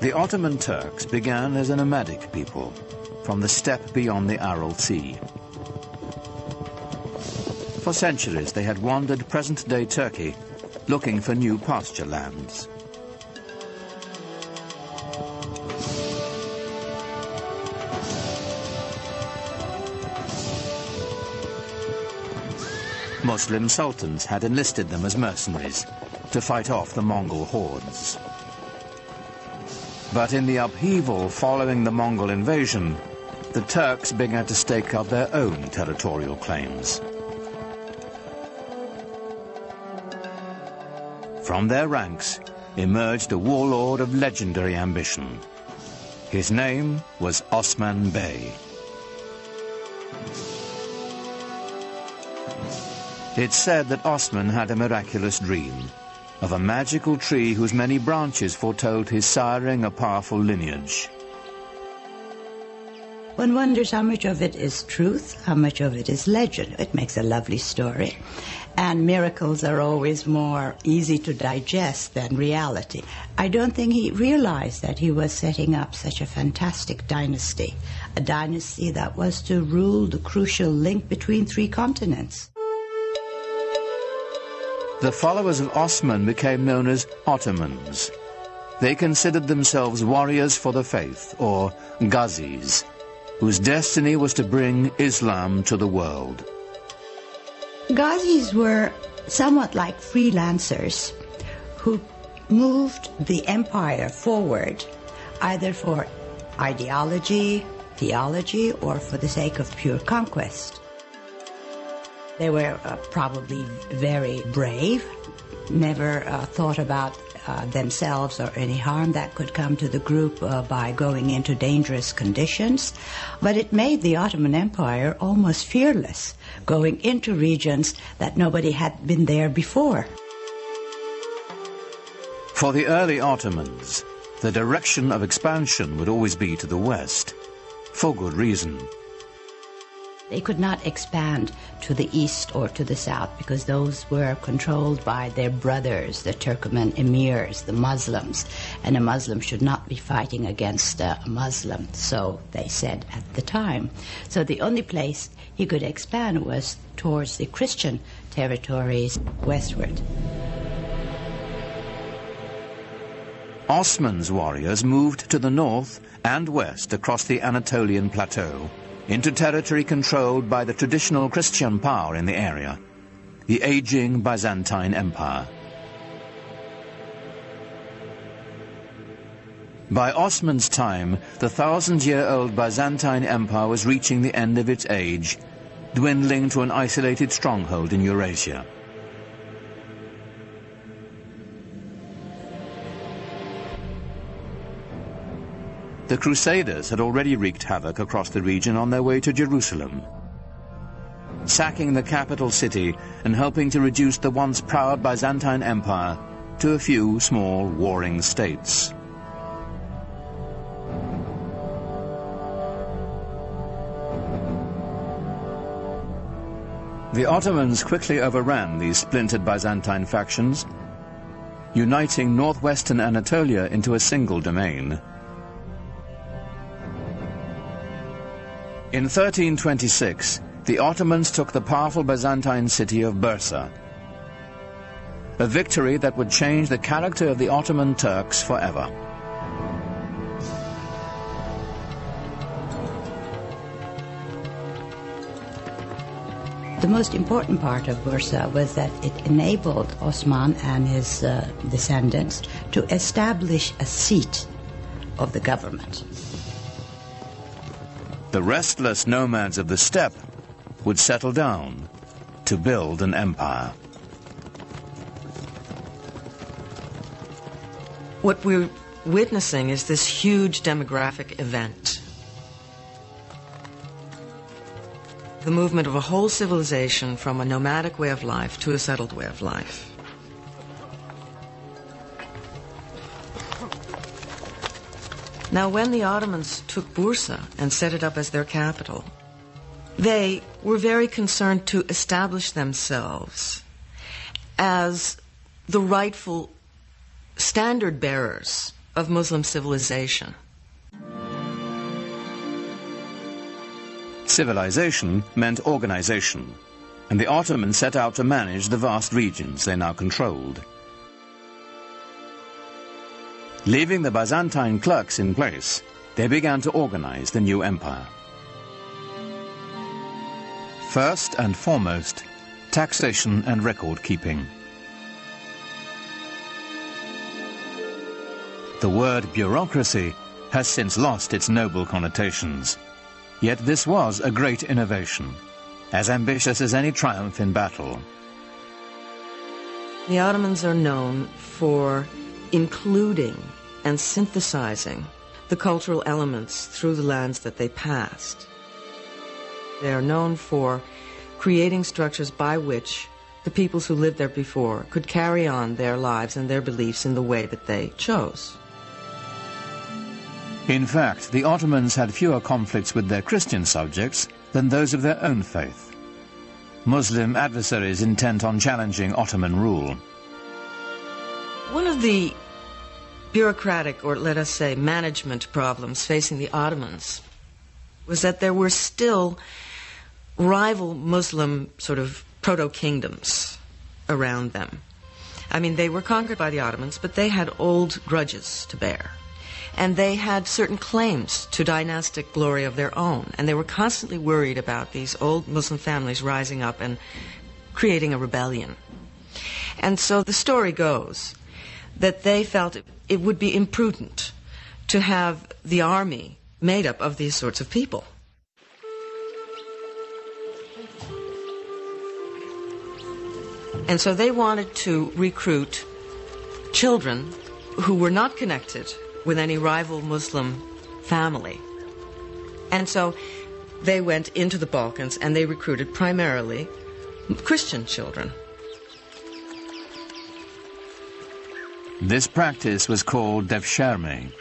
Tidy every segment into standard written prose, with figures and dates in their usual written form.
The Ottoman Turks began as a nomadic people from the steppe beyond the Aral Sea. For centuries they had wandered present-day Turkey looking for new pasture lands. Muslim sultans had enlisted them as mercenaries to fight off the Mongol hordes. But in the upheaval following the Mongol invasion, the Turks began to stake out their own territorial claims. From their ranks emerged a warlord of legendary ambition. His name was Osman Bey. It's said that Osman had a miraculous dream of a magical tree whose many branches foretold his siring a powerful lineage. One wonders how much of it is truth, how much of it is legend. It makes a lovely story. And miracles are always more easy to digest than reality. I don't think he realized that he was setting up such a fantastic dynasty, a dynasty that was to rule the crucial link between 3 continents. The followers of Osman became known as Ottomans. They considered themselves warriors for the faith, or Ghazis, whose destiny was to bring Islam to the world. Ghazis were somewhat like freelancers who moved the empire forward either for ideology, theology, or for the sake of pure conquest. They were probably very brave, never thought about themselves or any harm that could come to the group by going into dangerous conditions. But it made the Ottoman Empire almost fearless, going into regions that nobody had been there before. For the early Ottomans, the direction of expansion would always be to the west, for good reason. They could not expand to the east or to the south because those were controlled by their brothers, the Turkoman emirs, the Muslims, and a Muslim should not be fighting against a Muslim, so they said at the time. So the only place he could expand was towards the Christian territories westward. Osman's warriors moved to the north and west across the Anatolian plateau, into territory controlled by the traditional Christian power in the area, the aging Byzantine Empire. By Osman's time, the 1,000-year-old Byzantine Empire was reaching the end of its age, dwindling to an isolated stronghold in Eurasia. The Crusaders had already wreaked havoc across the region on their way to Jerusalem, sacking the capital city and helping to reduce the once proud Byzantine Empire to a few small warring states. The Ottomans quickly overran these splintered Byzantine factions, uniting northwestern Anatolia into a single domain. In 1326, the Ottomans took the powerful Byzantine city of Bursa, a victory that would change the character of the Ottoman Turks forever. The most important part of Bursa was that it enabled Osman and his descendants to establish a seat of the government. The restless nomads of the steppe would settle down to build an empire. What we're witnessing is this huge demographic event. The movement of a whole civilization from a nomadic way of life to a settled way of life. Now, when the Ottomans took Bursa and set it up as their capital, they were very concerned to establish themselves as the rightful standard bearers of Muslim civilization. Civilization meant organization, and the Ottomans set out to manage the vast regions they now controlled. Leaving the Byzantine clerks in place, they began to organize the new empire. First and foremost, taxation and record-keeping. The word bureaucracy has since lost its noble connotations. Yet this was a great innovation, as ambitious as any triumph in battle. The Ottomans are known for including and synthesizing the cultural elements through the lands that they passed. They are known for creating structures by which the peoples who lived there before could carry on their lives and their beliefs in the way that they chose. In fact, the Ottomans had fewer conflicts with their Christian subjects than those of their own faith. Muslim adversaries intent on challenging Ottoman rule. One of the bureaucratic, or let us say management problems facing the Ottomans was that there were still rival Muslim sort of proto-kingdoms around them. I mean, they were conquered by the Ottomans, but they had old grudges to bear. And they had certain claims to dynastic glory of their own. And they were constantly worried about these old Muslim families rising up and creating a rebellion. And so the story goes that they felt it would be imprudent to have the army made up of these sorts of people. And so they wanted to recruit children who were not connected with any rival Muslim family. And so they went into the Balkans and they recruited primarily Christian children. This practice was called devshirme.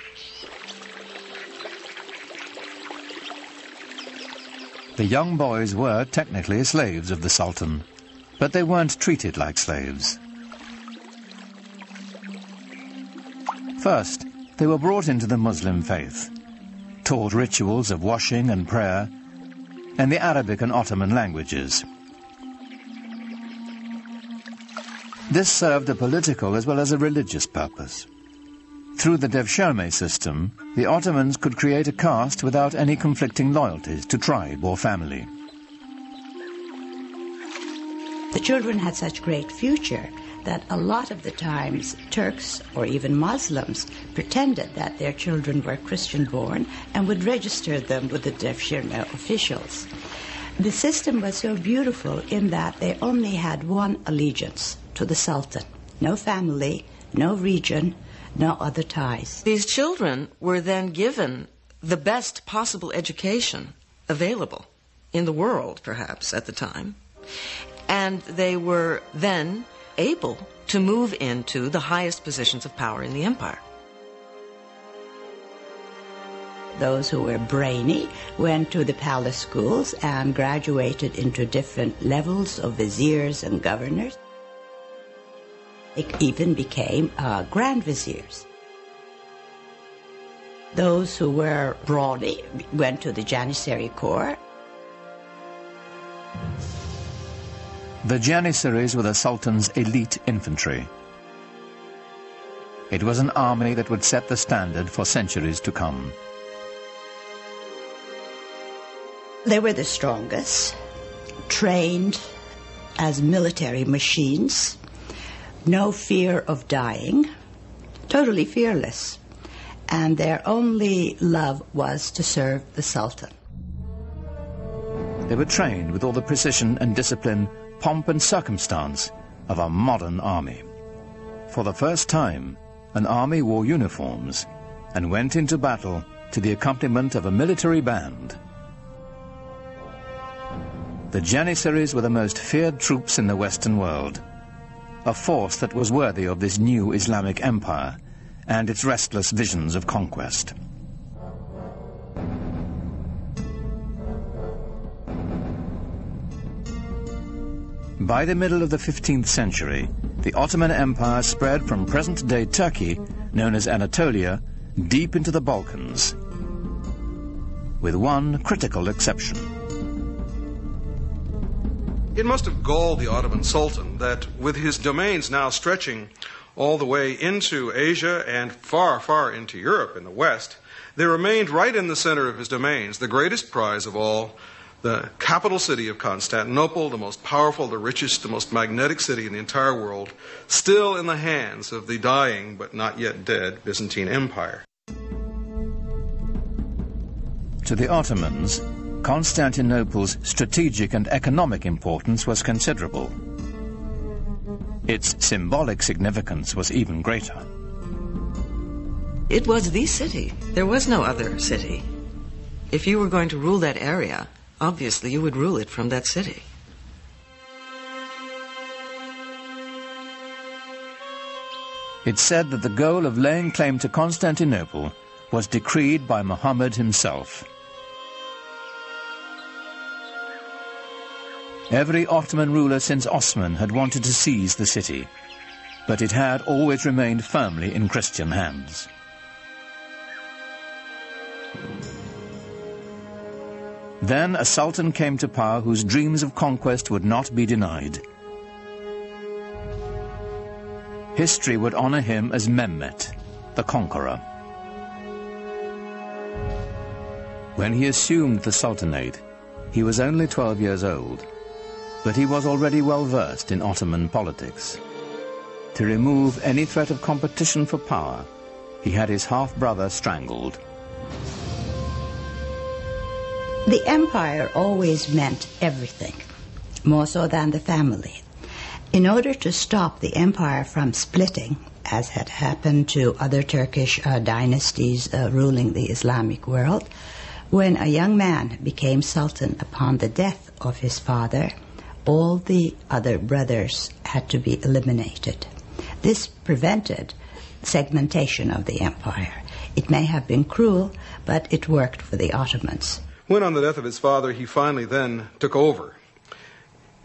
The young boys were technically slaves of the Sultan, but they weren't treated like slaves. First, they were brought into the Muslim faith, taught rituals of washing and prayer, and the Arabic and Ottoman languages. This served a political as well as a religious purpose. Through the devshirme system, the Ottomans could create a caste without any conflicting loyalties to tribe or family. The children had such great future that a lot of the times Turks or even Muslims pretended that their children were Christian-born and would register them with the devshirme officials. The system was so beautiful in that they only had one allegiance, to the Sultan. No family, no region, no other ties. These children were then given the best possible education available in the world, perhaps, at the time. And they were then able to move into the highest positions of power in the empire. Those who were brainy went to the palace schools and graduated into different levels of viziers and governors. They even became grand viziers. Those who were brawny went to the Janissary Corps. The Janissaries were the Sultan's elite infantry. It was an army that would set the standard for centuries to come. They were the strongest, trained as military machines, no fear of dying, totally fearless, and their only love was to serve the Sultan. They were trained with all the precision and discipline, pomp and circumstance of a modern army. For the first time, an army wore uniforms and went into battle to the accompaniment of a military band. The Janissaries were the most feared troops in the Western world, a force that was worthy of this new Islamic empire and its restless visions of conquest. By the middle of the 15th century, the Ottoman Empire spread from present-day Turkey known as Anatolia, deep into the Balkans, with one critical exception. It must have galled the Ottoman Sultan that with his domains now stretching all the way into Asia and far, far into Europe in the west, there remained right in the center of his domains the greatest prize of all, the capital city of Constantinople, the most powerful, the richest, the most magnetic city in the entire world, still in the hands of the dying but not yet dead Byzantine Empire. To the Ottomans, Constantinople's strategic and economic importance was considerable. Its symbolic significance was even greater. It was the city. There was no other city. If you were going to rule that area, obviously you would rule it from that city. It's said that the goal of laying claim to Constantinople was decreed by Muhammad himself. Every Ottoman ruler since Osman had wanted to seize the city, but it had always remained firmly in Christian hands. Then a sultan came to power whose dreams of conquest would not be denied. History would honor him as Mehmet, the conqueror. When he assumed the sultanate, he was only 12 years old, but he was already well versed in Ottoman politics. To remove any threat of competition for power, he had his half-brother strangled. The empire always meant everything, more so than the family. In order to stop the empire from splitting, as had happened to other Turkish dynasties ruling the Islamic world, when a young man became sultan upon the death of his father, all the other brothers had to be eliminated. This prevented segmentation of the empire. It may have been cruel, but it worked for the Ottomans. When on the death of his father he finally then took over,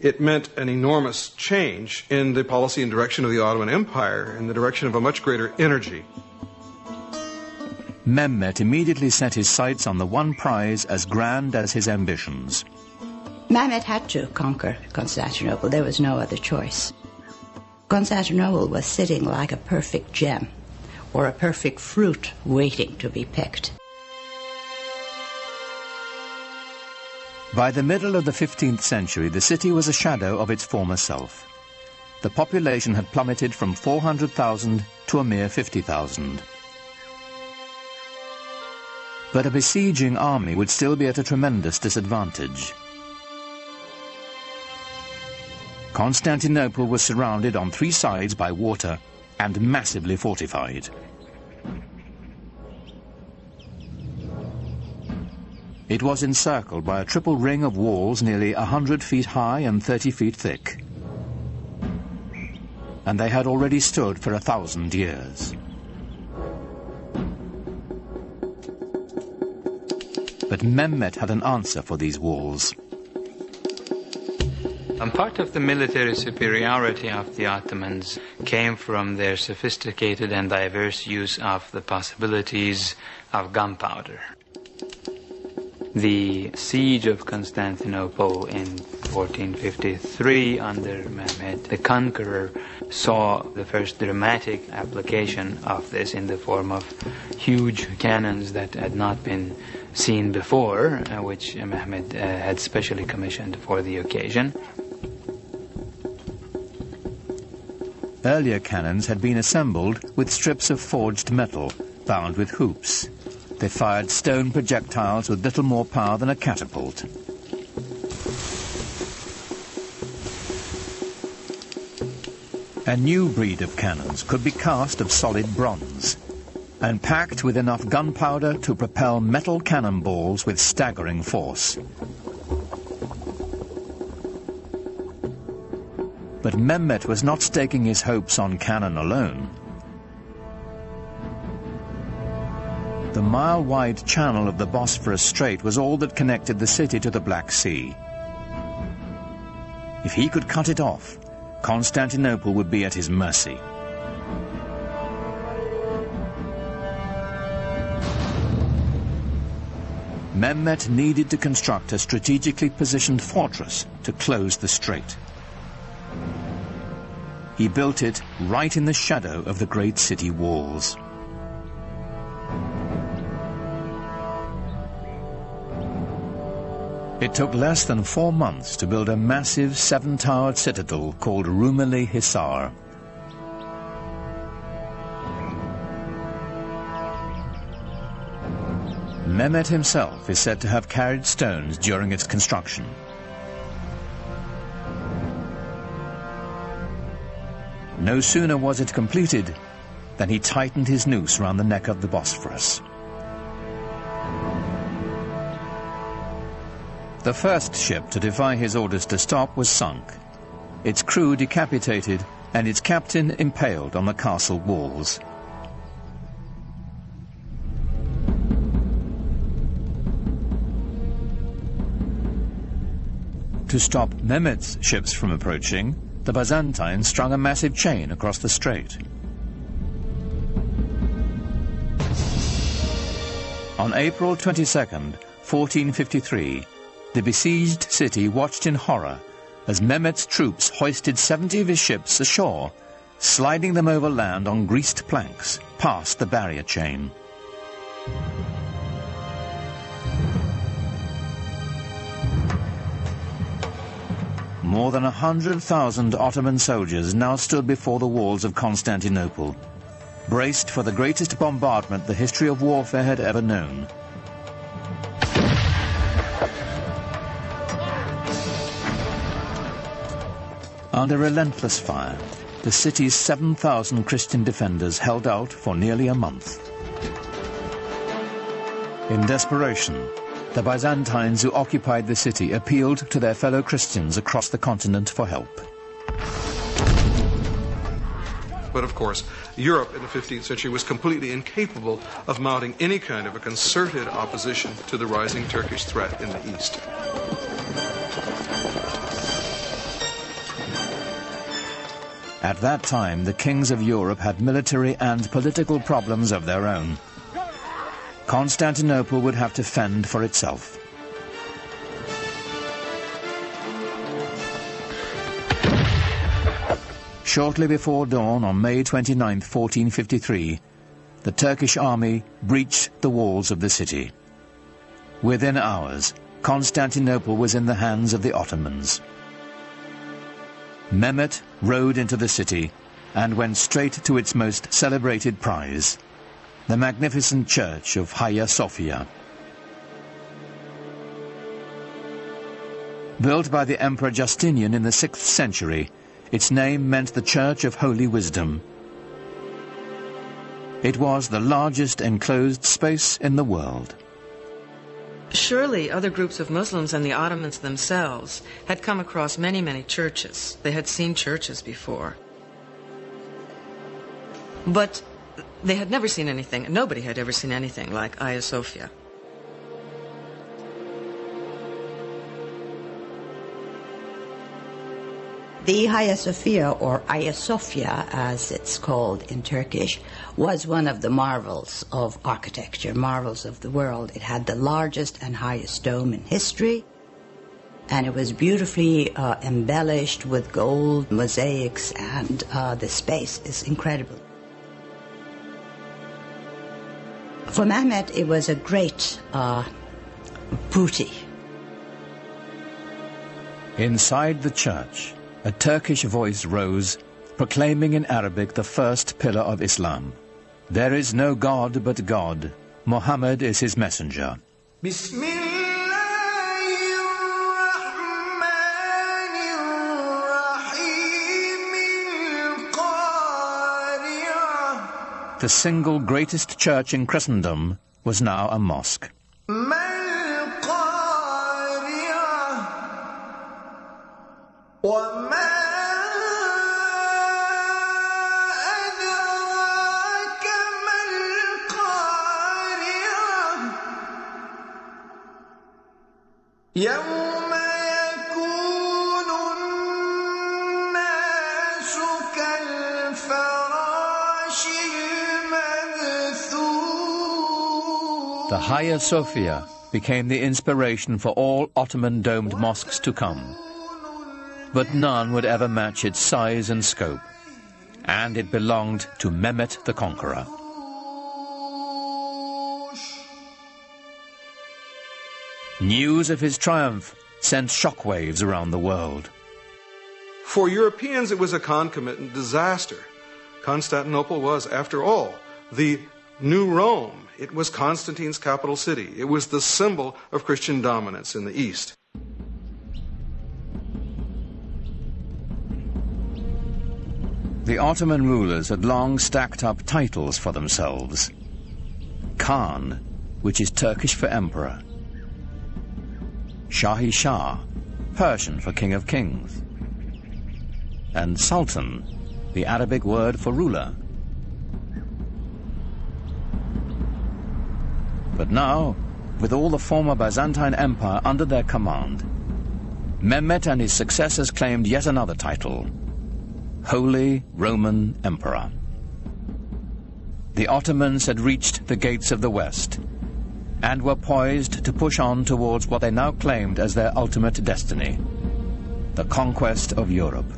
it meant an enormous change in the policy and direction of the Ottoman Empire, in the direction of a much greater energy. Mehmet immediately set his sights on the one prize as grand as his ambitions. Mehmet had to conquer Constantinople. There was no other choice. Constantinople was sitting like a perfect gem or a perfect fruit waiting to be picked. By the middle of the 15th century, the city was a shadow of its former self. The population had plummeted from 400,000 to a mere 50,000. But a besieging army would still be at a tremendous disadvantage. Constantinople was surrounded on 3 sides by water and massively fortified. It was encircled by a triple ring of walls nearly 100 feet high and 30 feet thick. And they had already stood for 1,000 years. But Mehmet had an answer for these walls. And part of the military superiority of the Ottomans came from their sophisticated and diverse use of the possibilities of gunpowder. The siege of Constantinople in 1453 under Mehmet the Conqueror saw the first dramatic application of this in the form of huge cannons that had not been seen before, which Mehmet had specially commissioned for the occasion. Earlier cannons had been assembled with strips of forged metal bound with hoops. They fired stone projectiles with little more power than a catapult. A new breed of cannons could be cast of solid bronze and packed with enough gunpowder to propel metal cannonballs with staggering force. But Mehmet was not staking his hopes on cannon alone. The mile-wide channel of the Bosphorus Strait was all that connected the city to the Black Sea. If he could cut it off, Constantinople would be at his mercy. Mehmet needed to construct a strategically positioned fortress to close the strait. He built it right in the shadow of the great city walls. It took less than 4 months to build a massive 7-towered citadel called Rumeli Hisar. Mehmet himself is said to have carried stones during its construction. No sooner was it completed than he tightened his noose round the neck of the Bosphorus. The first ship to defy his orders to stop was sunk, its crew decapitated and its captain impaled on the castle walls. To stop Mehmet's ships from approaching, the Byzantines strung a massive chain across the strait. On April 22nd, 1453, the besieged city watched in horror as Mehmet's troops hoisted 70 of his ships ashore, sliding them over land on greased planks past the barrier chain. More than 100,000 Ottoman soldiers now stood before the walls of Constantinople, braced for the greatest bombardment the history of warfare had ever known. Under relentless fire, the city's 7,000 Christian defenders held out for nearly a month. In desperation, the Byzantines who occupied the city appealed to their fellow Christians across the continent for help. But of course, Europe in the 15th century was completely incapable of mounting any kind of a concerted opposition to the rising Turkish threat in the east. At that time, the kings of Europe had military and political problems of their own. Constantinople would have to fend for itself. Shortly before dawn on May 29, 1453, the Turkish army breached the walls of the city. Within hours, Constantinople was in the hands of the Ottomans. Mehmet rode into the city and went straight to its most celebrated prize, the magnificent church of Hagia Sophia. Built by the Emperor Justinian in the 6th century, its name meant the Church of Holy Wisdom. It was the largest enclosed space in the world. Surely other groups of Muslims and the Ottomans themselves had come across many, many churches. They had seen churches before. But they had never seen anything, nobody had ever seen anything like Hagia Sophia. The Hagia Sophia, or Hagia Sophia as it's called in Turkish, was one of the marvels of architecture, marvels of the world. It had the largest and highest dome in history, and it was beautifully embellished with gold mosaics, and the space is incredible. For Mehmet, it was a great booty. Inside the church, a Turkish voice rose, proclaiming in Arabic the first pillar of Islam. There is no God but God. Muhammad is his messenger. The single greatest church in Christendom was now a mosque. The Hagia Sophia became the inspiration for all Ottoman domed mosques to come. But none would ever match its size and scope, and it belonged to Mehmet the Conqueror. News of his triumph sent shockwaves around the world. For Europeans, it was a concomitant disaster. Constantinople was, after all, the new Rome. It was Constantine's capital city. It was the symbol of Christian dominance in the East. The Ottoman rulers had long stacked up titles for themselves. Khan, which is Turkish for emperor. Shahi Shah, Persian for king of kings. And Sultan, the Arabic word for ruler. But now, with all the former Byzantine Empire under their command, Mehmet and his successors claimed yet another title, Holy Roman Emperor. The Ottomans had reached the gates of the West and were poised to push on towards what they now claimed as their ultimate destiny, the conquest of Europe.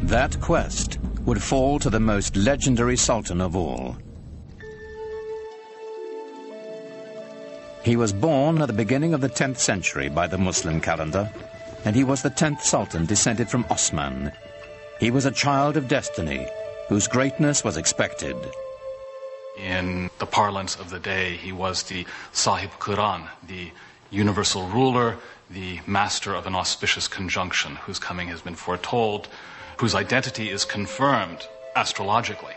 That quest would fall to the most legendary sultan of all. He was born at the beginning of the 10th century by the Muslim calendar, and he was the 10th sultan descended from Osman. He was a child of destiny, whose greatness was expected. In the parlance of the day, he was the Sahib Quran, the universal ruler, the master of an auspicious conjunction, whose coming has been foretold, whose identity is confirmed astrologically.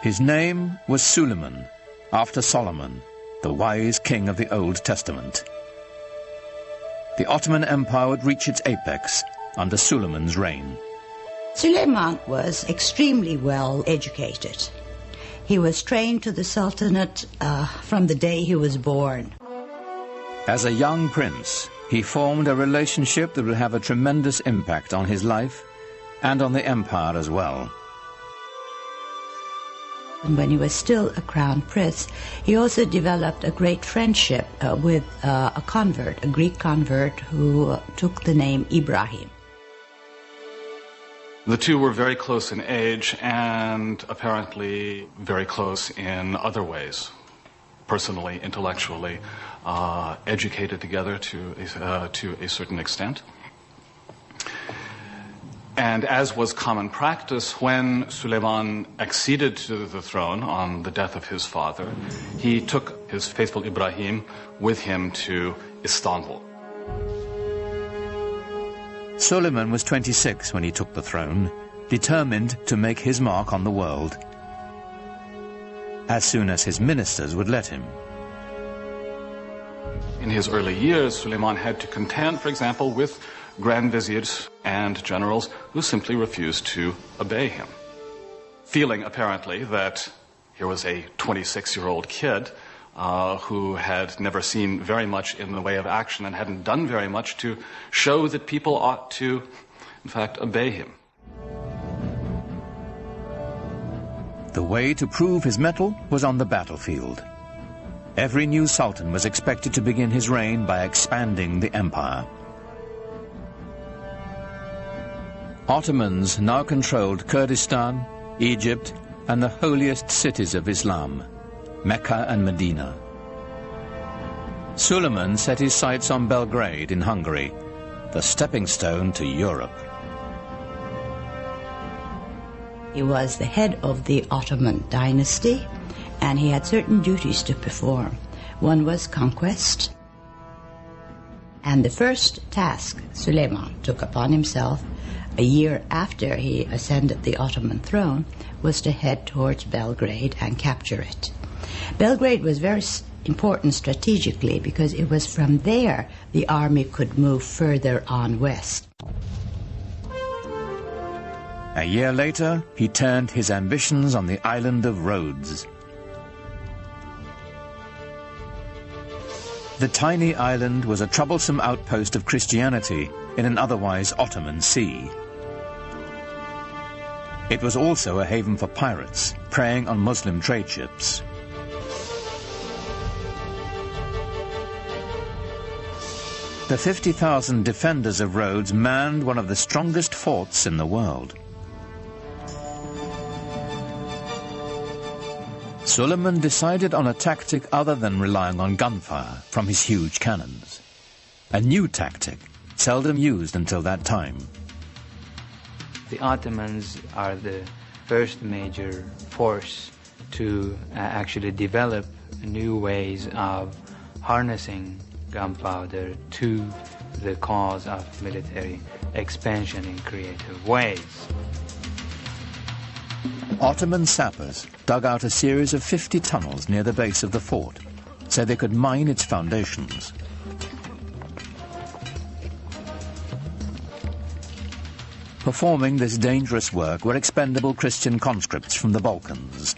His name was Suleiman, after Solomon, the wise king of the Old Testament. The Ottoman Empire would reach its apex under Suleiman's reign. Suleiman was extremely well educated. He was trained to the Sultanate from the day he was born. As a young prince, he formed a relationship that would have a tremendous impact on his life and on the empire as well. And when he was still a crown prince, he also developed a great friendship with a convert, a Greek convert who took the name Ibrahim. The two were very close in age and apparently very close in other ways, personally, intellectually, educated together to a certain extent. And as was common practice, when Suleiman acceded to the throne on the death of his father, he took his faithful Ibrahim with him to Istanbul. Suleiman was 26 when he took the throne, determined to make his mark on the world, as soon as his ministers would let him. In his early years, Suleiman had to contend, for example, with grand viziers and generals who simply refused to obey him, feeling apparently that here was a 26-year-old kid who had never seen very much in the way of action and hadn't done very much to show that people ought to, in fact, obey him. The way to prove his mettle was on the battlefield. Every new sultan was expected to begin his reign by expanding the empire. Ottomans now controlled Kurdistan, Egypt, and the holiest cities of Islam, Mecca and Medina. Suleiman set his sights on Belgrade in Hungary, the stepping stone to Europe. He was the head of the Ottoman dynasty, and he had certain duties to perform. One was conquest, and the first task Suleiman took upon himself a year after he ascended the Ottoman throne was to head towards Belgrade and capture it. Belgrade was very important strategically because it was from there the army could move further on west. A year later, he turned his ambitions on the island of Rhodes. The tiny island was a troublesome outpost of Christianity in an otherwise Ottoman sea. It was also a haven for pirates preying on Muslim trade ships. The 50,000 defenders of Rhodes manned one of the strongest forts in the world. Suleiman decided on a tactic other than relying on gunfire from his huge cannons. A new tactic, seldom used until that time. The Ottomans are the first major force to actually develop new ways of harnessing gunpowder to the cause of military expansion in creative ways. Ottoman sappers dug out a series of 50 tunnels near the base of the fort so they could mine its foundations. Performing this dangerous work were expendable Christian conscripts from the Balkans.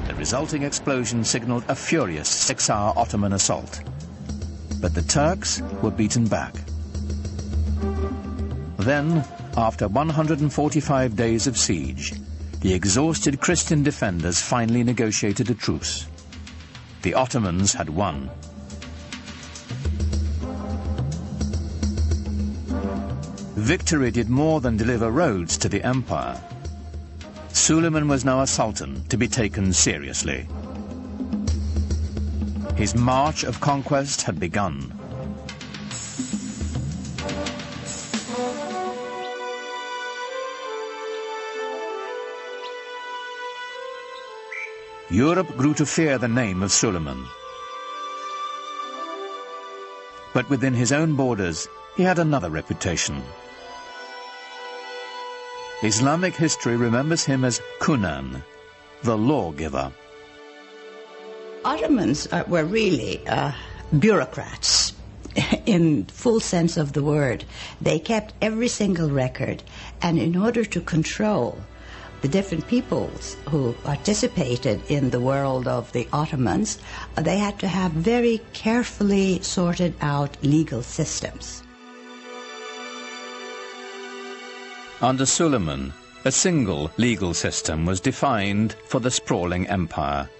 The resulting explosion signaled a furious 6-hour Ottoman assault. But the Turks were beaten back. Then, after 145 days of siege, the exhausted Christian defenders finally negotiated a truce. The Ottomans had won. Victory did more than deliver Rhodes to the empire. Suleiman was now a sultan to be taken seriously. His march of conquest had begun. Europe grew to fear the name of Suleiman. But within his own borders, he had another reputation. Islamic history remembers him as Kunan, the lawgiver. Ottomans were really bureaucrats in full sense of the word. They kept every single record, and in order to control the different peoples who participated in the world of the Ottomans, they had to have very carefully sorted out legal systems. Under Suleiman, a single legal system was defined for the sprawling empire.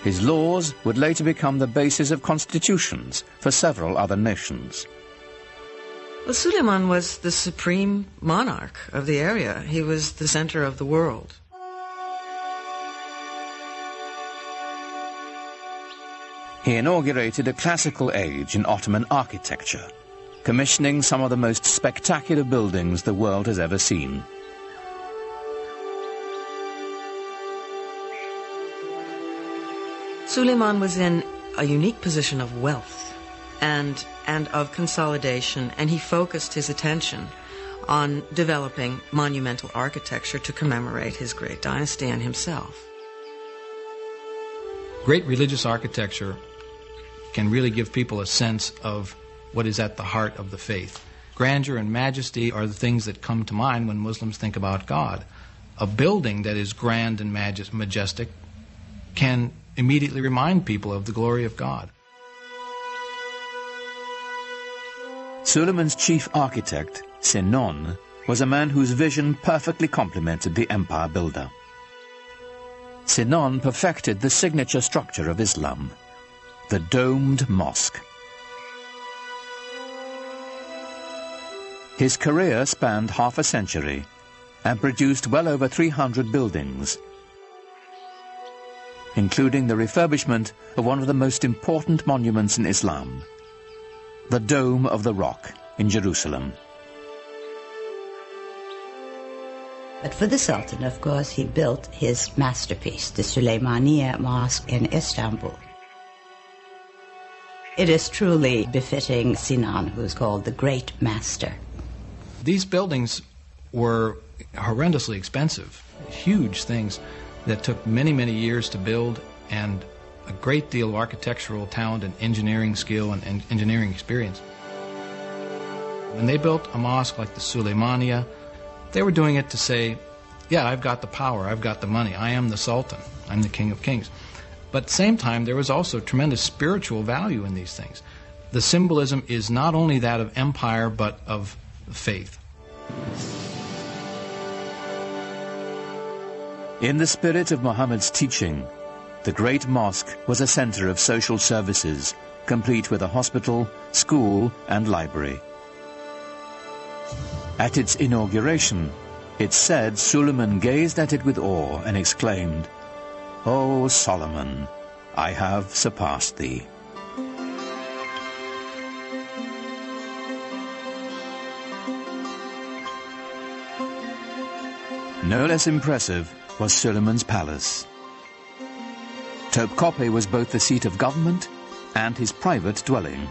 His laws would later become the basis of constitutions for several other nations. Well, Suleiman was the supreme monarch of the area. He was the center of the world. He inaugurated a classical age in Ottoman architecture, commissioning some of the most spectacular buildings the world has ever seen. Suleiman was in a unique position of wealth and of consolidation, and he focused his attention on developing monumental architecture to commemorate his great dynasty and himself. Great religious architecture can really give people a sense of what is at the heart of the faith. Grandeur and majesty are the things that come to mind when Muslims think about God. A building that is grand and majestic can immediately remind people of the glory of God. Suleiman's chief architect, Sinon, was a man whose vision perfectly complemented the empire builder. Sinon perfected the signature structure of Islam, the domed mosque. His career spanned half a century and produced well over 300 buildings, including the refurbishment of one of the most important monuments in Islam, the Dome of the Rock in Jerusalem. But for the Sultan, of course, he built his masterpiece, the Süleymaniye Mosque in Istanbul. It is truly befitting Sinan, who is called the Great Master. These buildings were horrendously expensive, huge things that took many, many years to build, and a great deal of architectural talent and engineering skill and engineering experience. When they built a mosque like the Süleymaniye, they were doing it to say, yeah, I've got the power, I've got the money, I am the Sultan, I'm the King of Kings. But at the same time, there was also tremendous spiritual value in these things. The symbolism is not only that of empire, but of faith. In the spirit of Muhammad's teaching, the great mosque was a center of social services, complete with a hospital, school, and library. At its inauguration, it's said Suleiman gazed at it with awe and exclaimed, "O Solomon, I have surpassed thee." No less impressive was Suleiman's palace. Topkapi was both the seat of government and his private dwelling.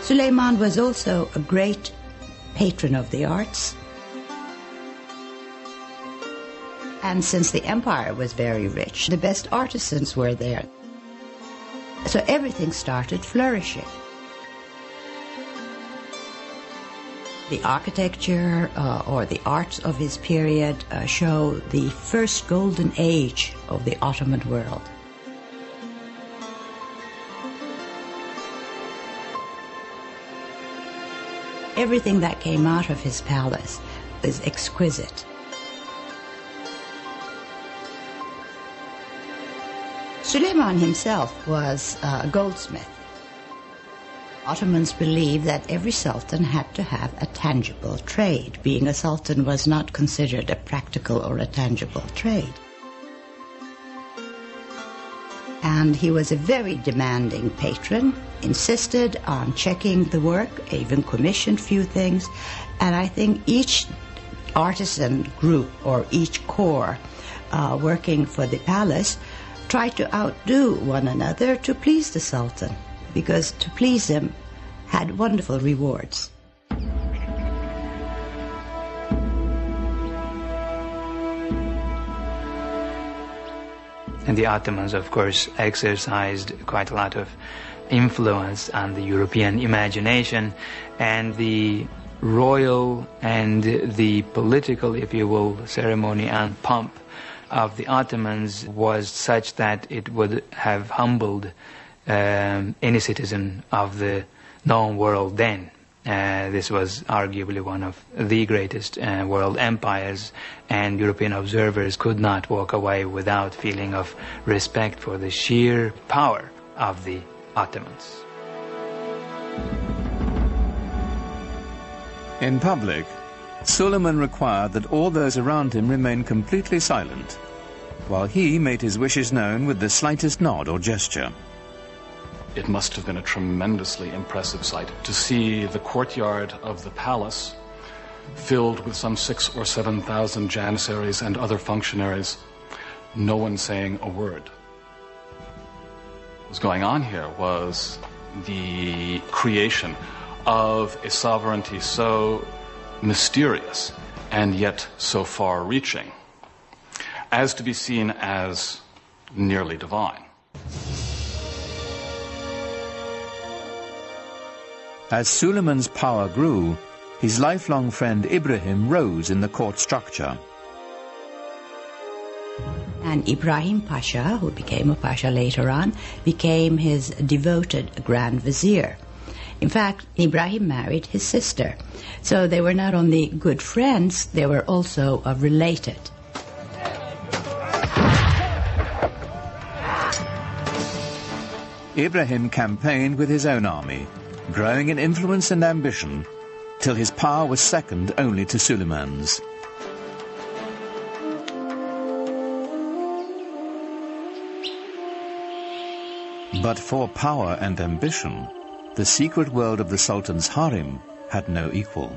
Suleiman was also a great patron of the arts. And since the empire was very rich, the best artisans were there. So everything started flourishing. The architecture or the arts of his period show the first golden age of the Ottoman world. Everything that came out of his palace is exquisite. Suleiman himself was a goldsmith. Ottomans believed that every sultan had to have a tangible trade. Being a sultan was not considered a practical or a tangible trade. And he was a very demanding patron, insisted on checking the work, even commissioned few things. And I think each artisan group or each corps working for the palace tried to outdo one another to please the sultan, because to please him had wonderful rewards. And the Ottomans, of course, exercised quite a lot of influence on the European imagination, and the royal and the political, if you will, ceremony and pomp of the Ottomans was such that it would have humbled any citizen of the known world then. This was arguably one of the greatest world empires, and European observers could not walk away without feeling of respect for the sheer power of the Ottomans. In public, Suleiman required that all those around him remain completely silent, while he made his wishes known with the slightest nod or gesture. It must have been a tremendously impressive sight to see the courtyard of the palace filled with some 6,000 or 7,000 janissaries and other functionaries, no one saying a word. What was going on here was the creation of a sovereignty so mysterious and yet so far-reaching as to be seen as nearly divine. As Suleiman's power grew, his lifelong friend Ibrahim rose in the court structure. And Ibrahim Pasha, who became a Pasha later on, became his devoted Grand Vizier. In fact, Ibrahim married his sister. So they were not only good friends, they were also related. Ibrahim campaigned with his own army, growing in influence and ambition, till his power was second only to Suleiman's. But for power and ambition, the secret world of the Sultan's harem had no equal.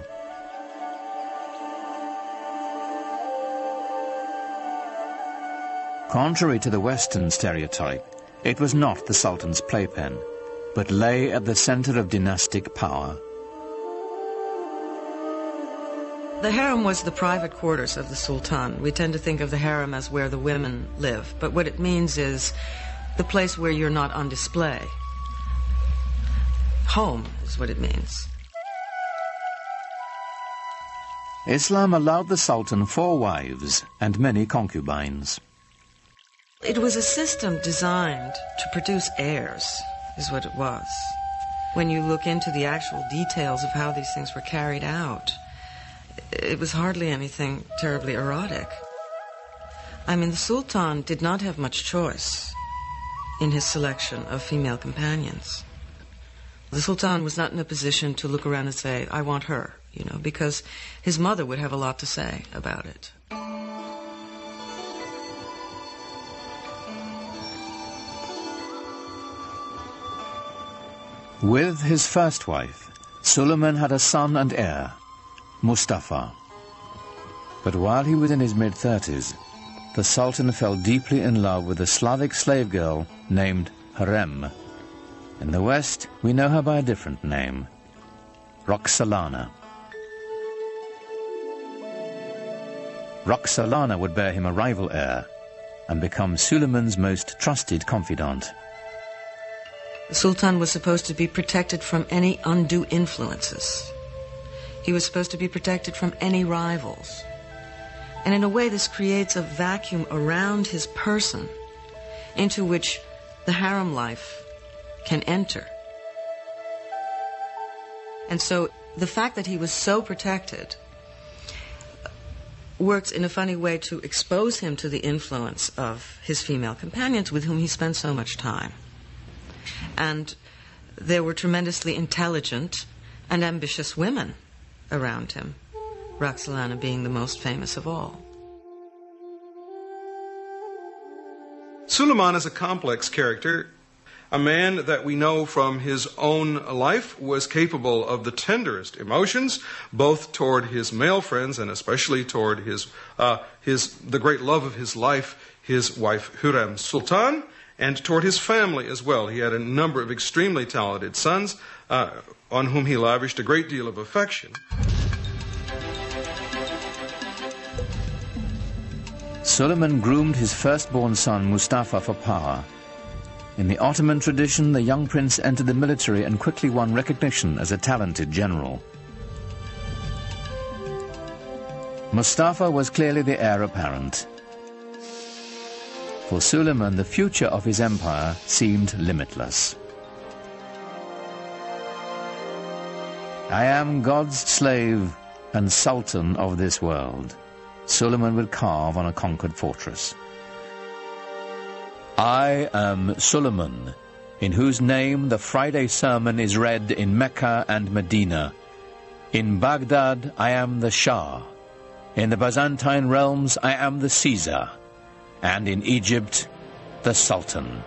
Contrary to the Western stereotype, it was not the Sultan's playpen, but lay at the center of dynastic power. The harem was the private quarters of the Sultan. We tend to think of the harem as where the women live, but what it means is the place where you're not on display. Home is what it means. Islam allowed the Sultan 4 wives and many concubines. It was a system designed to produce heirs, is what it was. when you look into the actual details of how these things were carried out, it was hardly anything terribly erotic. I mean, the Sultan did not have much choice in his selection of female companions. The Sultan was not in a position to look around and say, I want her, you know, because his mother would have a lot to say about it. With his first wife, Suleiman had a son and heir, Mustafa. But while he was in his mid-30s, the Sultan fell deeply in love with a Slavic slave girl named Harem. In the West, we know her by a different name, Roxolana. Roxolana would bear him a rival heir and become Suleiman's most trusted confidant. The Sultan was supposed to be protected from any undue influences. He was supposed to be protected from any rivals. And in a way, this creates a vacuum around his person into which the harem life can enter. And so the fact that he was so protected works in a funny way to expose him to the influence of his female companions with whom he spent so much time. And there were tremendously intelligent and ambitious women around him, Roxolana being the most famous of all. Suleiman is a complex character, a man that we know from his own life was capable of the tenderest emotions, both toward his male friends and especially toward the great love of his life, his wife Hürrem Sultan, and toward his family as well. He had a number of extremely talented sons on whom he lavished a great deal of affection. Suleiman groomed his firstborn son Mustafa for power. In the Ottoman tradition, the young prince entered the military and quickly won recognition as a talented general. Mustafa was clearly the heir apparent. For Suleiman, the future of his empire seemed limitless. I am God's slave and sultan of this world, Suleiman would carve on a conquered fortress. I am Suleiman, in whose name the Friday sermon is read in Mecca and Medina. In Baghdad I am the Shah. In the Byzantine realms I am the Caesar. And in Egypt, the Sultan.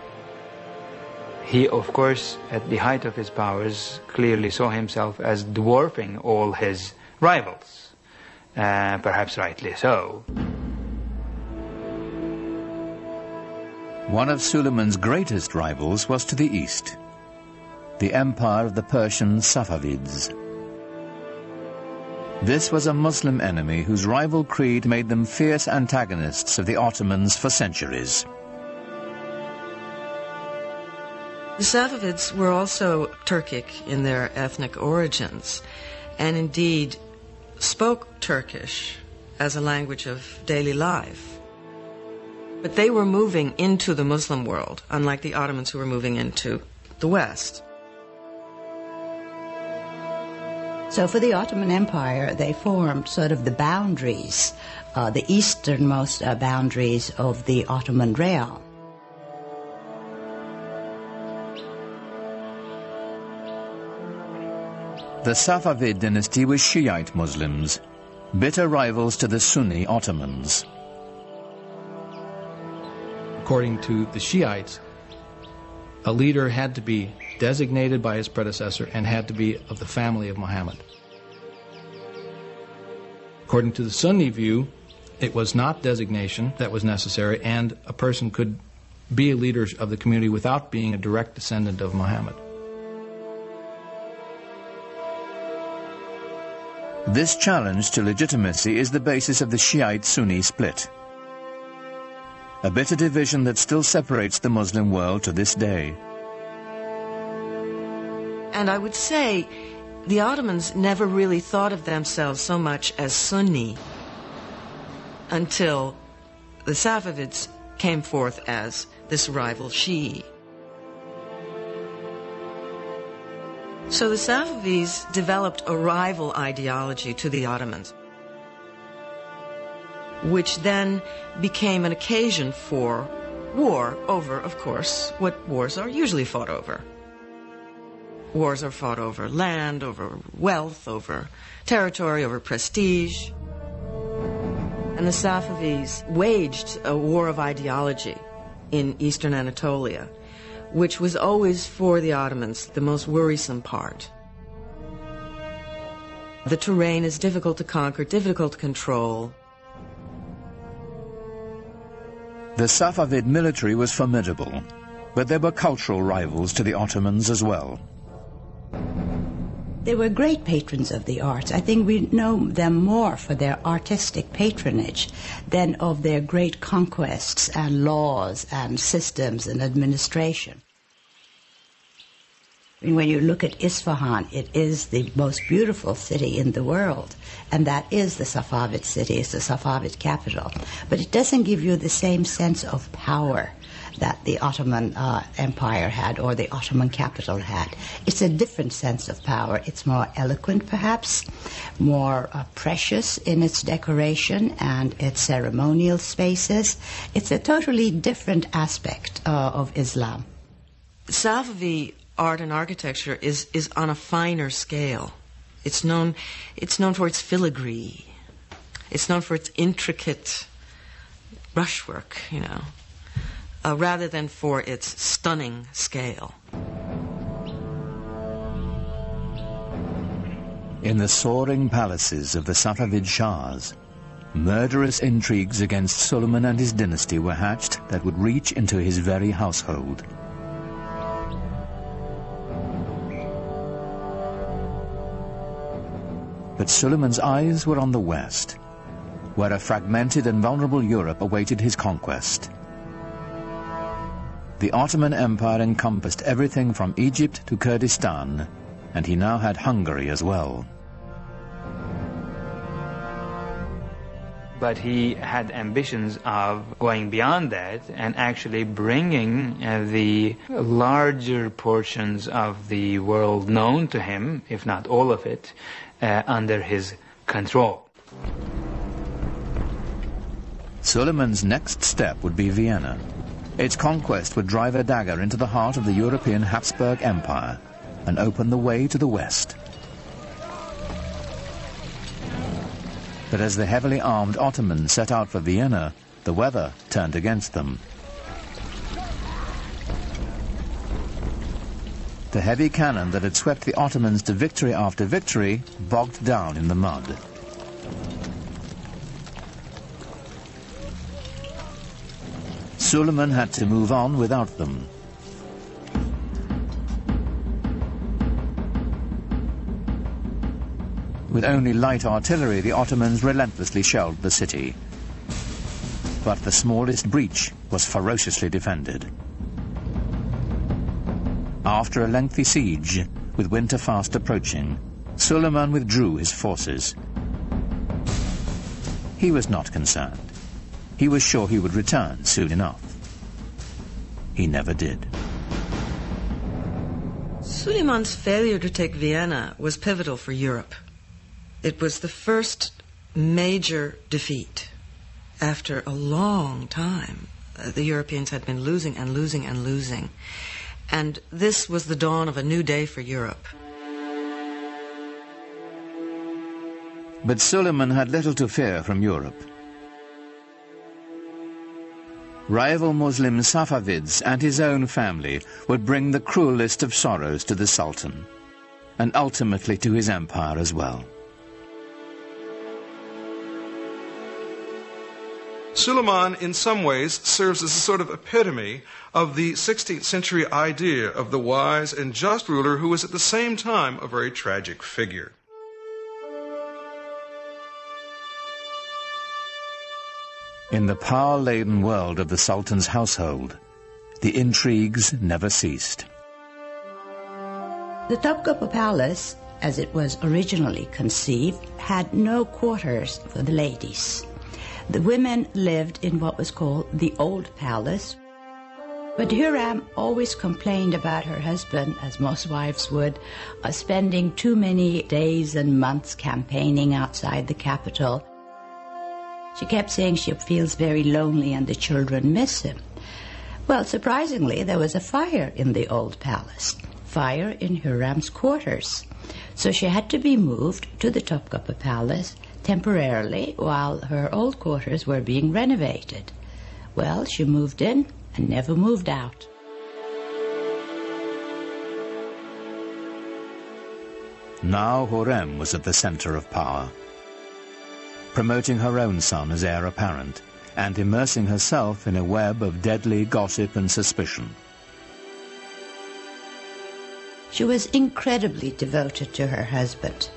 He, of course, at the height of his powers, clearly saw himself as dwarfing all his rivals. Perhaps rightly so. One of Suleiman's greatest rivals was to the east, the empire of the Persian Safavids. This was a Muslim enemy whose rival creed made them fierce antagonists of the Ottomans for centuries. The Safavids were also Turkic in their ethnic origins, and indeed spoke Turkish as a language of daily life. But they were moving into the Muslim world, unlike the Ottomans who were moving into the West. So for the Ottoman Empire, they formed sort of the boundaries, the easternmost boundaries of the Ottoman realm. The Safavid dynasty was Shiite Muslims, bitter rivals to the Sunni Ottomans. According to the Shiites, a leader had to be designated by his predecessor and had to be of the family of Muhammad. According to the Sunni view, it was not designation that was necessary, and a person could be a leader of the community without being a direct descendant of Muhammad. This challenge to legitimacy is the basis of the Shiite-Sunni split, a bitter division that still separates the Muslim world to this day. And I would say the Ottomans never really thought of themselves so much as Sunni until the Safavids came forth as this rival Shi'i. So the Safavids developed a rival ideology to the Ottomans, which then became an occasion for war over, of course, what wars are usually fought over. Wars are fought over land, over wealth, over territory, over prestige. And the Safavids waged a war of ideology in eastern Anatolia, which was always for the Ottomans the most worrisome part. The terrain is difficult to conquer, difficult to control. The Safavid military was formidable, but there were cultural rivals to the Ottomans as well. They were great patrons of the arts. I think we know them more for their artistic patronage than of their great conquests and laws and systems and administration. When you look at Isfahan, it is the most beautiful city in the world, and that is the Safavid city, it's the Safavid capital. But it doesn't give you the same sense of power that the Ottoman Empire had or the Ottoman capital had. It's a different sense of power. It's more eloquent, perhaps, more precious in its decoration and its ceremonial spaces. It's a totally different aspect of Islam. Safavi art and architecture is on a finer scale. It's known for its filigree. It's known for its intricate brushwork, rather than for its stunning scale. In the soaring palaces of the Safavid Shahs, murderous intrigues against Suleiman and his dynasty were hatched that would reach into his very household. But Suleiman's eyes were on the west, where a fragmented and vulnerable Europe awaited his conquest. The Ottoman Empire encompassed everything from Egypt to Kurdistan, and he now had Hungary as well. But he had ambitions of going beyond that and actually bringing the larger portions of the world known to him, if not all of it, under his control. Suleiman's next step would be Vienna. Its conquest would drive a dagger into the heart of the European Habsburg Empire and open the way to the west. But as the heavily armed Ottomans set out for Vienna, the weather turned against them. The heavy cannon that had swept the Ottomans to victory after victory bogged down in the mud. Suleiman had to move on without them. With only light artillery, the Ottomans relentlessly shelled the city. But the smallest breach was ferociously defended. After a lengthy siege, with winter fast approaching, Suleiman withdrew his forces. He was not concerned. He was sure he would return soon enough. He never did. Suleiman's failure to take Vienna was pivotal for Europe. It was the first major defeat after a long time. The Europeans had been losing and losing and losing. And this was the dawn of a new day for Europe. But Suleiman had little to fear from Europe. Rival Muslim Safavids and his own family would bring the cruelest of sorrows to the Sultan, and ultimately to his empire as well. Suleiman, in some ways, serves as a sort of epitome of the 16th century idea of the wise and just ruler who was at the same time a very tragic figure. In the power-laden world of the Sultan's household, the intrigues never ceased. The Topkapi Palace, as it was originally conceived, had no quarters for the ladies. The women lived in what was called the Old Palace. But Hurram always complained about her husband, as most wives would, spending too many days and months campaigning outside the capital. She kept saying she feels very lonely and the children miss him. Well, surprisingly, there was a fire in the old palace, fire in Hurram's quarters. So she had to be moved to the Topkapi Palace temporarily while her old quarters were being renovated. Well, she moved in and never moved out. Now Hurrem was at the center of power, promoting her own son as heir apparent and immersing herself in a web of deadly gossip and suspicion. She was incredibly devoted to her husband,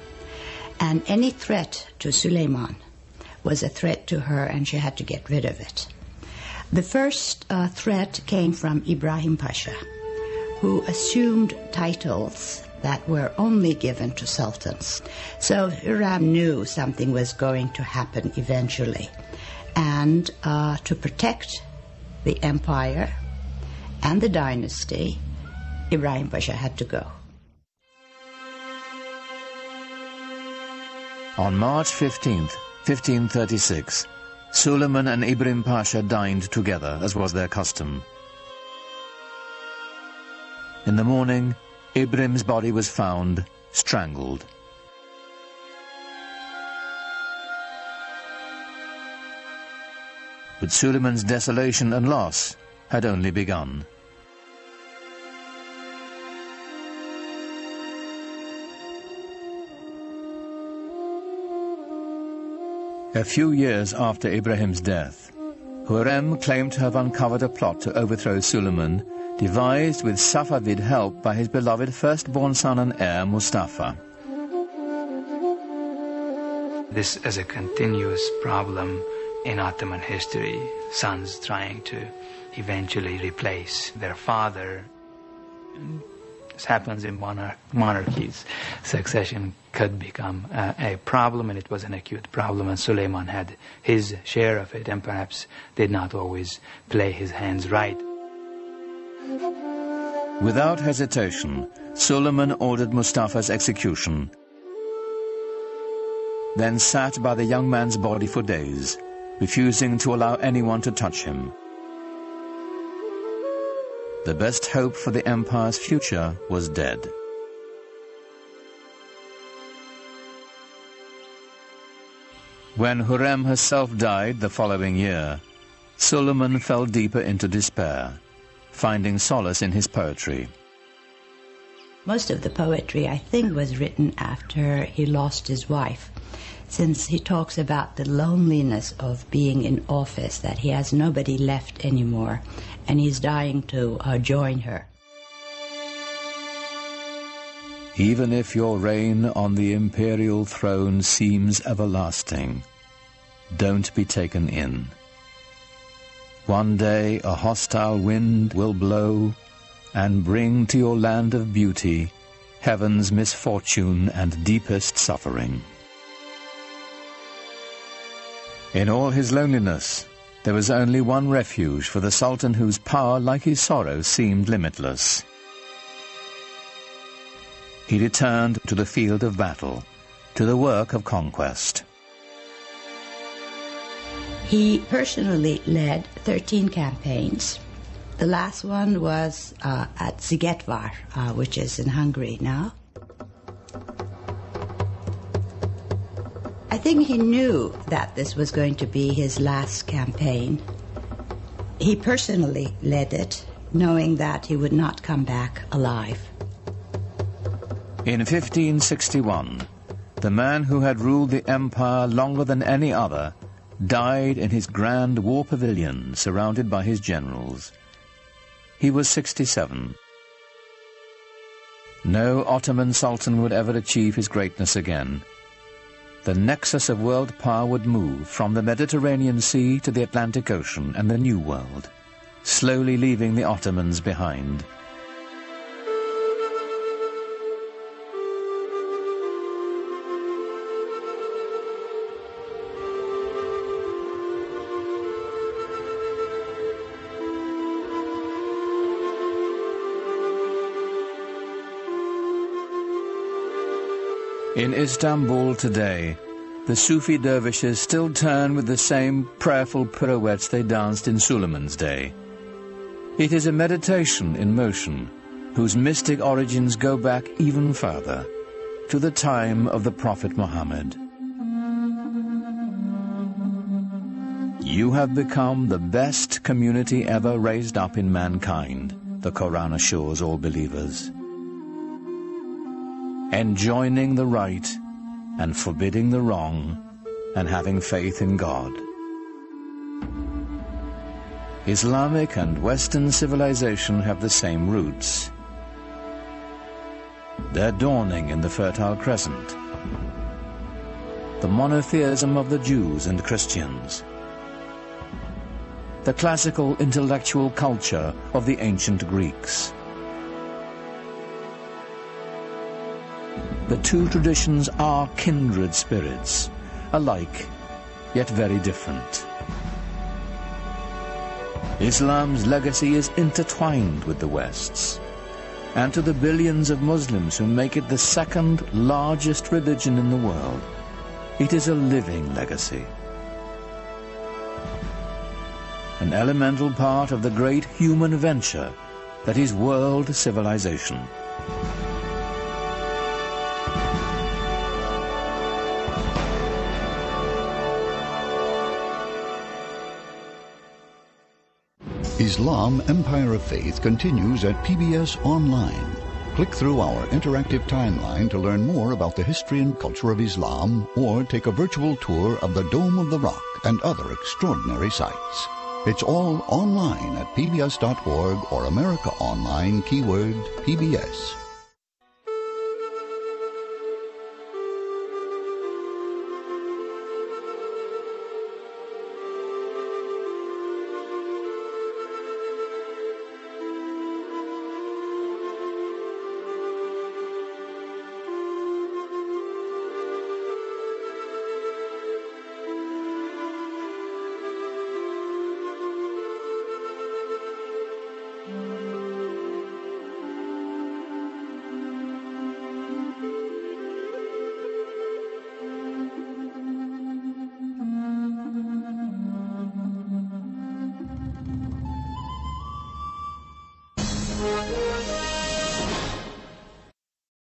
and any threat to Suleiman was a threat to her, and she had to get rid of it. The first threat came from Ibrahim Pasha, who assumed titles that were only given to sultans. So Hurram knew something was going to happen eventually, and to protect the empire and the dynasty, Ibrahim Pasha had to go. On March 15th, 1536, Suleiman and Ibrahim Pasha dined together, as was their custom. In the morning, Ibrahim's body was found, strangled. But Suleiman's desolation and loss had only begun. A few years after Ibrahim's death, Hurrem claimed to have uncovered a plot to overthrow Suleiman, devised with Safavid help by his beloved firstborn son and heir, Mustafa. This is a continuous problem in Ottoman history, sons trying to eventually replace their father. This happens in monarchies. Succession could become a problem, and it was an acute problem, and Suleiman had his share of it, and perhaps did not always play his hands right. Without hesitation, Suleiman ordered Mustafa's execution, then sat by the young man's body for days, refusing to allow anyone to touch him. The best hope for the empire's future was dead. When Hurrem herself died the following year, Suleiman fell deeper into despair, finding solace in his poetry. Most of the poetry, I think, was written after he lost his wife, since he talks about the loneliness of being in office, that he has nobody left anymore, and he's dying to join her. Even if your reign on the imperial throne seems everlasting, don't be taken in. One day a hostile wind will blow and bring to your land of beauty heaven's misfortune and deepest suffering. In all his loneliness, there was only one refuge for the Sultan whose power, like his sorrow, seemed limitless. He returned to the field of battle, to the work of conquest. He personally led 13 campaigns. The last one was at Szigetvar, which is in Hungary now. I think he knew that this was going to be his last campaign. He personally led it, knowing that he would not come back alive. In 1561, the man who had ruled the empire longer than any other died in his grand war pavilion, surrounded by his generals. He was 67. No Ottoman Sultan would ever achieve his greatness again. The nexus of world power would move from the Mediterranean Sea to the Atlantic Ocean and the New World, slowly leaving the Ottomans behind. In Istanbul today, the Sufi dervishes still turn with the same prayerful pirouettes they danced in Suleiman's day. It is a meditation in motion, whose mystic origins go back even further, to the time of the Prophet Muhammad. You have become the best community ever raised up in mankind, the Quran assures all believers. Enjoining the right and forbidding the wrong, and having faith in God. Islamic and Western civilization have the same roots. They're dawning in the Fertile Crescent, the monotheism of the Jews and Christians, the classical intellectual culture of the ancient Greeks. The two traditions are kindred spirits, alike, yet very different. Islam's legacy is intertwined with the West's, and to the billions of Muslims who make it the second largest religion in the world, it is a living legacy. An elemental part of the great human venture that is world civilization. Islam Empire of Faith continues at PBS Online. Click through our interactive timeline to learn more about the history and culture of Islam, or take a virtual tour of the Dome of the Rock and other extraordinary sights. It's all online at pbs.org or America Online, keyword PBS.